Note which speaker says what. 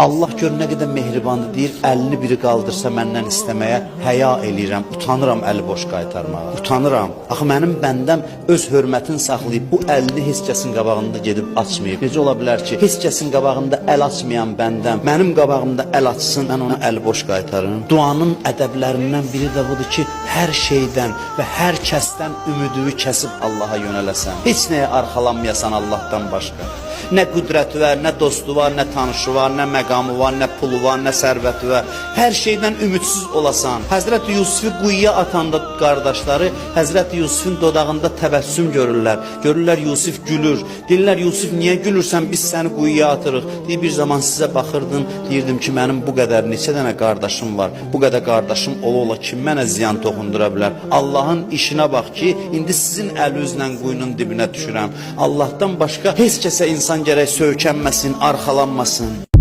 Speaker 1: Allah gör nə qədər mehribandır, deyir, əlini biri qaldırsa məndən istəməyə həya eləyirəm, utanıram əli boş qaytarmağa, utanıram. Axı mənim bəndəm öz hörmətini saxlayıb, bu əlini heç kəsin qabağında gedib açmayıb. Necə ola bilər ki, heç kəsin qabağında əl açmayan bəndəm, mənim qabağımda əl açsın, mən ona əli boş qaytarım. Duanın ədəblərindən biri də budur ki, hər şeydən və hər kəsdən ümidini kəsib Allaha yönələsən. Heç nəyə arxalanmayasan Allahdan başqa. Nə qüdrəti var, nə dostu var, nə tanışı var, nə məqamı var, nə pulu var, nə sərvəti var. Hər şeydən ümidsiz olasan. Həzrəti Yusufu quyuya atanda qardaşları Həzrəti Yusufun dodağında təbəssüm görürlər. Görürlər Yusuf gülür. Deyirlər Yusuf niyə gülürsən, biz səni quyuya atırıq. Deyir bir zaman sizə baxırdım, deyirdim ki mənim bu qədər neçə dənə qardaşım var. Bu qədər qardaşım ola kim mənə ziyan toxundura bilər. Allahın işinə bax ki, indi sizin əlinizlə quyunun dibinə düşürəm. Allahdan başqa heç kəsə insan gərək söykənməsin, arxalanmasın.